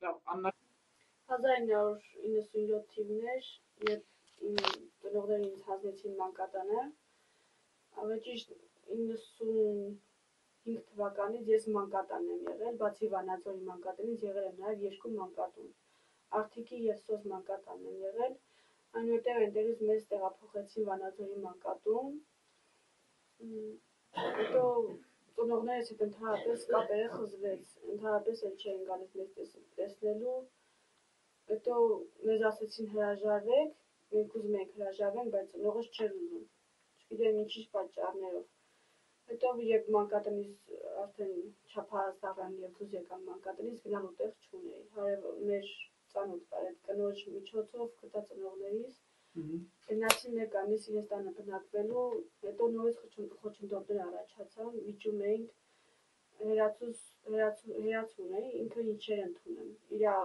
Լավ, Աննա 1997 թիվներ, երբ ծնողները ինձ հանձնեցին մանկատանը, ավելի ճիշտ 95 թվականից ես մանկատան եմ եղել, բացի Վանաձորի մանկատնից եղել եմ նաև 2 մանկատուն, Աղթիկի և Սոս մանկատանն եմ եղել, այնուհետև այնտեղից մեզ տեղափոխեցին Վանաձորի մանկատուն, հետո ծնողներս հետ ընդհանրապես կապերը խզվեց, ընդհանրապես էլ չէին գալիս մեզ տեսնելու, հետո մեզ ասեցին հրաժարվեք, մենք ուզում ենք հրաժարվենք, բայց ծնողս չէր ուզում, չգիտեմ ինչի պատճառներով, հետո երբ մանկատնից արդեն չափահաս և դուրս եկան մանկատնից գնալու տեղ չունեի, մեր ծանոթ կնոջ միջոցով գտա ծնողներիս, գնացի մեկ ամիս իրենց տանը բնակվելու, հետո նորից խոչընդոտներ առաջացան, վիճում էինք, հերացուն էի, ինքը ինչ չէր ընդունում, իրա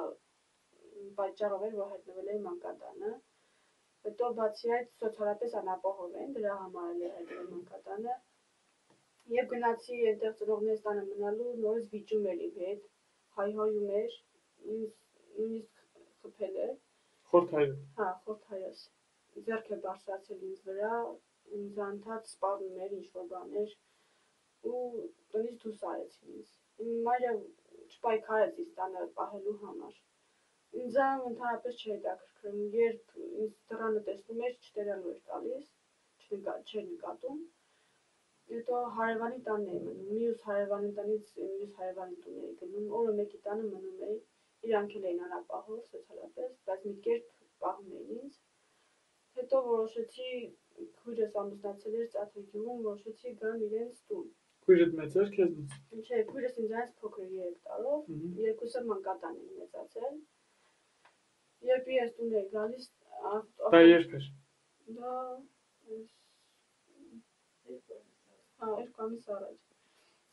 պատճառով էր, որ հայտնվել էի մանկատանը, հետո բացի այդ սոցիալապես անապահով էին, դրա համար էլ էր հայտնվել մանկատանը, երբ գնացի այնտեղ ծնողներիս տանը մնալու, նորից վիճում էր իմ հետ, հայհոյում էր, նույնիսկ խփել է, խորթայրը, հա, խորթայրս, ձեռք է բարձրացել ինձ վրա, ինձ անընդհատ սպառնում էր ինչ-որ բաներ ու տնից դուրս արեցին ինձ, իմ մայրը չպայքարեց ինձ տանը պահելու համար, ինձ ընդհանրապես չէր հետաքրքրում, երբ ինձ դռանը տեսնում էր, չտերելու էր տալիս, չէր նկատում, հետո հարևանի տանն էի մնում, մյուս հարևանի տնից մյուս հարևանի տուն էի գնում, օրը մեկի տանը մնում էի, իրանք էլ էին անապահով սոցիալապես, բայց մի կերպ պահում էին ինձ, հետո որոշեցի, քույրս ամուսնացել էր Ծաթերգյուղում, որոշեցի գամ իրենց տուն։ Քույրդ մեծ էր քեզնից։ Չէ, քույրս ինձանից փոքր է 3 տարով, երկուսը մանկատան էին մեծացել։ Երբ իրենց տուն էի գալիս, դա երբ էր։ Դա 2 ամիս առաջ։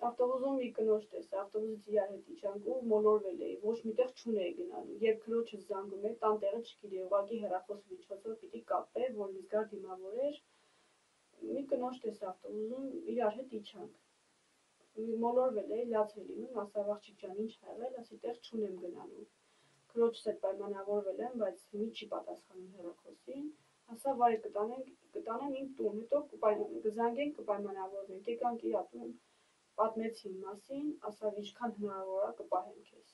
Ավտոբուսում մի կնոջ տեսա, ավտոբուսից իրար հետ իջանք ու մոլորվել էի, ոչ միտեղ չունեի գնալու, երբ քրոջս զանգում էր, տան տեղը չգիտեի, ուղղակի հեռախոսի միջոցով պիտի կապեր, որ ինձ գար դիմավորեր, մի կնոջ տեսա ավտոբուսում, իրար հետ իջանք, մոլորվել էի, լաց էր լինում, ասավ աղջիկ ջան, ինչ ա եղել, ասի տեղ չունեմ գնալու, քրոջս հետ պայմանավորվել եմ, բայց հիմի չի պատասխանում հեռախոսին, ասա վայ կտանեմ իմ տուն, հետո կզանգենք կպայմանավորվենք, եկանք իրա տուն, պատմեցի իմ մասին, ասավ ինչքան հնարավոր է կպահեմ քեզ,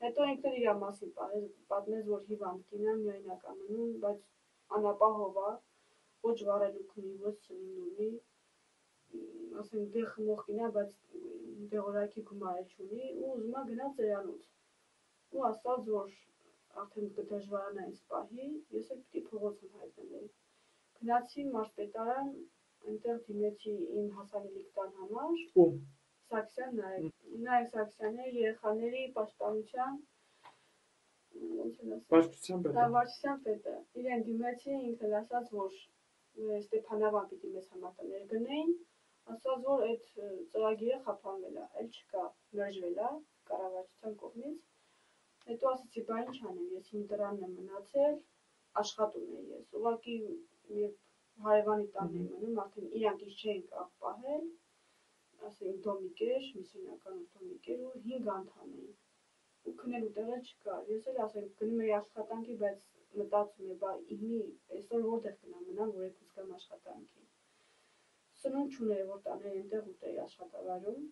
հետո ինքն էլ իրա մասին պատմեց, որ հիվանդ կին է, միայնակ է մնում, բայց անապահով է, ոչ վարելուք ունի, ոչ սնունդ ունի, ասենք դեղ խմող կին է, բայց դեղորայքի գումար էլ չունի ու ուզում է գնա ծերանոց, ու ասաց, որ արդեն դժվարանա ինձ պահի, ես էլ պիտի փողոցում հայտնվեի, գնացի մարզպետարան, այնտեղ դիմեցի իմ հասանելիք տան համար, ում Սաքսյան Նայեք Սաքսյանը երեխաների պաշտպանության վարչության պետը, իրեն դիմեցի, ինքն ասաց, որ Ստեփանավան պիտի մեզ համար տներ գնեին, ասաց, որ այդ ծրագիրը խափանվել է, էլ չկա, մերժվել է կառավարության կողմից, հետո ասեցի, բա ինչ անեմ, ես իմ դռանն եմ մնացել, աշխատում էի ես, ուղղակի երբ հարևանի տանն էի մնում, արդեն իրանք ինձ չէին կարող պահել, ասենք դոմիկ էր, միսյոնական դոմիկ էր ու 5 անդամ էին, ու քնելու տեղ էլ չկար, ես էլ ասենք գնում էի աշխատանքի, բայց մտածում էի, բա հիմի այսօր որտեղ գնամ մնամ, որ եկուս գամ աշխատանքի, սնունդ չունեի, որ տաներ այնտեղ ուտեի աշխատավայրում,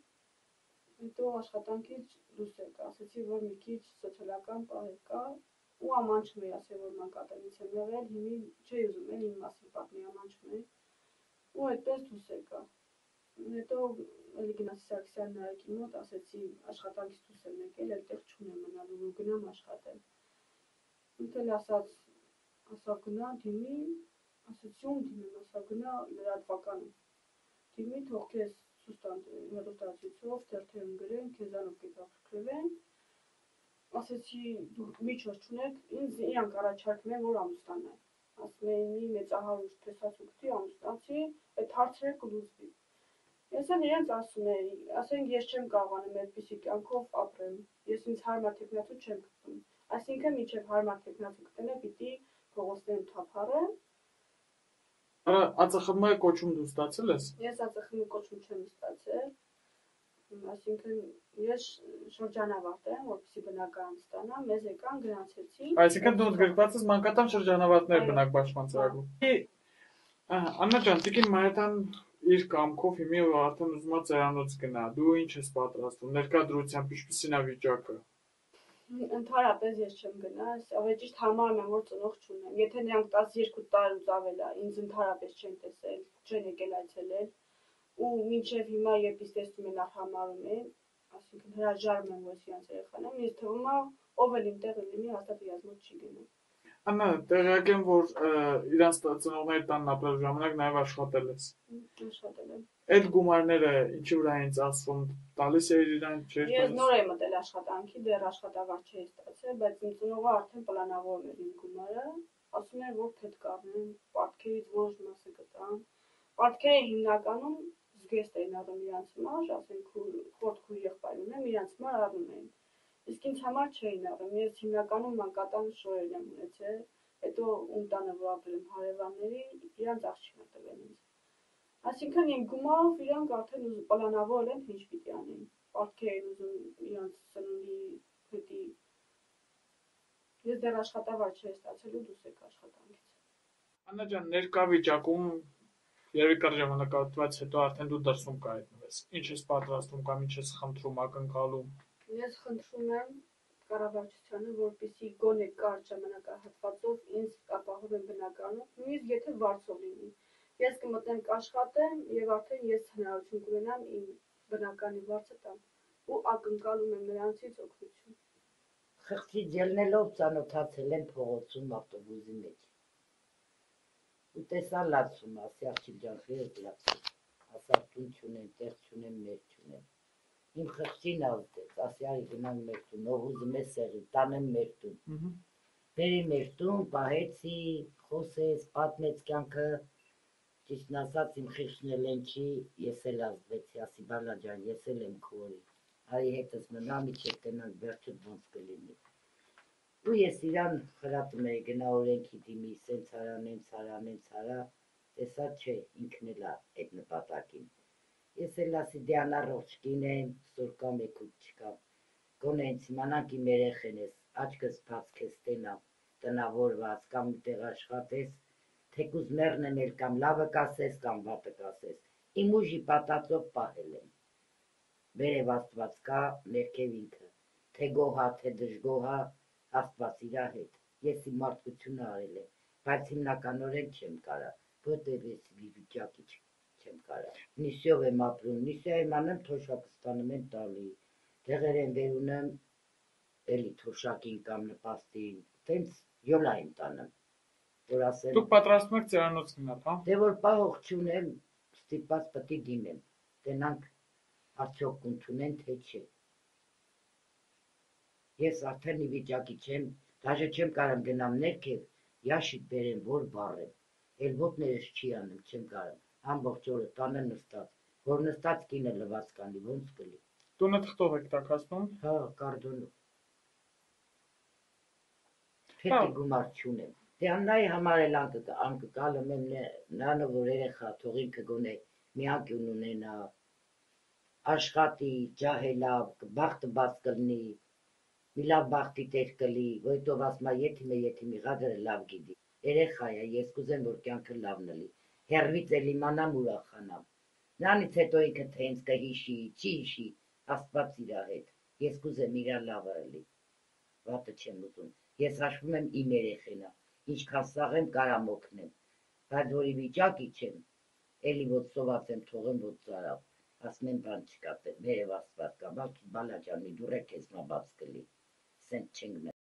հետո աշխատանքից դուրս եկա, ասեցի, որ մի քիչ սոցիալական պահել կա, ու ամանչում էի, ասել, որ մանկատնից եմ եղել, հիմի չէի ուզում էլ իմ մասին պատմի, ամանչում էի, ու այդպես դուրս եկա, հետո էլի գնացի Սարգսյան Նայեկի մոտ, ասեցի աշխատանքից դուրս եմ եկել, այդտեղ չունեմ մնալու, որ գնամ աշխատել, ինքը էլ ասավ գնա դիմի, ասեցի ում դիմեմ, ասավ գնա լրատվականը, դիմի թող քեզ ցույց տան հեռուստացույցով, թերթերում գրեն, քեզանով կհետաքրքրվեն, ասեցի դու միջոց չունեք, ինձ իրանք առաջարկում են, որ ամուսնանալ, ասում էին մի մեծահարուստ տեսացուկտի ամուսնացի, այդ հարցերը կլուծվի, ես էլ իրենց ասում էի, ասենք ես չեմ կարողանում այդպիսի կյանքով ապրեմ, ես ինձ հարմար թեկնածու չեմ գտնում, այսինքն մինչև հարմար թեկնածու գտնեմ պիտի փողոցներում թափառեմ, Արա ԱԾԽՄ կոչում դու ստացել ես։ Ես ԱԾԽՄ կոչում չեմ ստացել, Այսինքն ես շրջանավարտ եմ, որպեսզի բնակարան ստանամ, մեզ եկան գնացեցին։ Այսինքն դու ընդգրկված ես մանկատան շրջանավարտներ Այո։ բնակ պաշտպան ծրագրում։ Աննա ջան, Տիկին Մարիաթան իր կամքով հիմի արդեն ուզում է ծերանոց գնա։ Դու ինչ ես պատրաստում։ Ներկա դրությամբ ինչպիսին է վիճակը։ Ընդհանրապես ես չեմ գնա, ավելի ճիշտ համարում եմ, որ ծնող չունեմ։ Եթե նրանք 12 տարուց ավել է, ինձ ընդհանրապես չեն տեսել, չեն եկել այցելել, ու մինչև հիմա երբ ինձ տեսնում են համարում են, այսինքն հրաժարվում են, որ ես իրանց երեխան եմ, ինձ թվում է, ով էլ իմ տեղը լինի, հաստատ իրաց մոտ չի գնա։ Աննա, տեղյակ եմ, որ իրանց ծնողների տանն ապրելու ժամանակ նաև աշխատել ես։ Աշխատել եմ։ Այդ գումարները ինչի վրա են ծախսվում, տալիս էր իրան, չէր Ես տալիս։ նոր եմ մտել աշխատանքի, դեռ աշխատավարձ չէի ստացել, բայց իմ ծնողը արդեն պլանավորում էր իմ գումարը, ասում էր, որ պետք է առնեմ, պարտքերից որոշ մասը գտամ։ Պարտքերը հիմնականում զգեստ էին առնում իրանց համար, ասենք խորտ քույր եղբայր ունեմ, իրանց համար առնում էին։ Իսկ ինձ համար չէին առնում, ես հիմնականում մանկատան շորերն եմ ունեցել, հետո ում տանը որ ապրել եմ հարևանների, իրանց աղջիկն է տվել ինձ։ Այսինքն իմ գումարով իրանք արդեն պլանավորել են, թե ինչ պիտի անեն։ Պարտքեր են ուզում իրանց սնունդի հետի։ Ես դեռ աշխատավարձ չէի ստացել ու դուրս եկա աշխատանքից։ Աննա ջան, ներկա վիճակում երևի կար ժամանակահատված հետո արդեն դու դրսում կհայտնվես։ Ինչ ես պատրաստում կամ ինչ ես խնդրում, ակնկալում։ Ես խնդրում եմ կառավարությանը, որպեսզի գոնե կարճ ժամանակահատվածով ինձ ապահովեն բնակարանում, նույնիսկ եթե վարձով լինի։ Ես կմտնեմ կաշխատեմ եւ արդեն ես հնարավորություն կունենամ իմ բնականի վարձը տամ ու ակնկալում եմ նրանցից օգնություն։ Խղճի ջելնելով ծանոթացել եմ փողոցում ավտոբուսի մեջ։ Ու տեսա լացում, ասի աղջիկ ջան, խելք լացում, ասա տուն չունեմ, տեղ չունեմ, մեր չունեմ։ Իմ խղճին ազդեց, ասի արի գնանք մեր տուն, ով ուզում է սեղի, տանեմ մեր տուն։ Բերի մեր տուն, պահեցի, խոսեց, պատմեց կյանքը, ճիշտն ասած իմ խիղճն էլ են չի, ես էլ ազդվեցի, ասի բալա ջան, ես էլ եմ քորի, արի հետս մնա, միջև տենանք վերջդ ոնց կլինի։ Ու ես իրան խրատում էի գնա օրենքի դիմի, սենց արա, տեսա չէ, ինքն էլ այդ նպատակին։ Ես էլ ասի դե անառողջ կինեմ, սորկա մեկուտ չկա, գոնե ինձ իմանանք իմ երեխեն ես, աչքս բացքես տենամ, տնավորված կամ տեղ աշխատես, թեկուզ մեռնեմ էլ կամ լավը կասես կամ վատը կասես, իմ ուժի պատածով պահել եմ։ Վերև Աստված կա, ներքև ինքը, թե գոհա, թե դժգոհա, Աստված իրա հետ, ես իմ մարդկությունը արել եմ, բայց հիմնականորեն չեմ կարա, որտև ես վիճակի չեմ կարա։ Նիսյով եմ ապրում, նիսյայում անեմ թոշակստանում են տալի, դեղեր են վեր ունեմ, էլի թոշակին կամ նպաստին, տենց յոլա եմ տանում, որ ասեմ։ Դուք պատրաստում եք ծերանոց գնալ, հա։ Դե որ պահող չունեմ, ստիպված պտի դիմեմ, տենանք արդյոք կընդունեն, թե չէ։ Ես արդեն ի վիճակի չեմ, դաժե չեմ կարամ գնամ ներքև, յաշիկ բերեմ, որ վառեմ, էլ ոտներս չի անում, չեմ կարամ, ամբողջ օրը տանը նստած, որ նստած կինը լված կանի, ոնց կլի։ Տունը թղթով եք տաքացնում։ Հա, կարդոնով։ Փետի գումար չունեմ։ Դե Աննայի համար էլ անկկալում եմ նրանով, որ երեխա թող ինքը գոնե մի անկյուն ունենա, աշխատի, ջահելա, բախտը բաց կլինի, մի լավ բախտի տեր կլի, ոյտով ասմա եթիմի ղադրը լավ գիտի, երեխա է, ես կուզեմ, որ կյանքը լավն լի, հեռվից էլ իմանամ ուրախանամ, նրանից հետո ինքը թե ինձ կհիշի, չի հիշի, Աստված իրա հետ, ես կուզեմ իրա լավը լի, վատը չեմ ուզում, ես հաշվում եմ իմ երեխենա, ինչքան սաղ եմ կարամ օգնեմ, բայց որի վիճակի չեմ, էլի ոնց սոված եմ թողեմ ոնց ծարավ, ասում եմ բան չկա, վերև Աստված կա, բալա ջան, մի դուռը քեզ մա բաց կլի, սենց չենք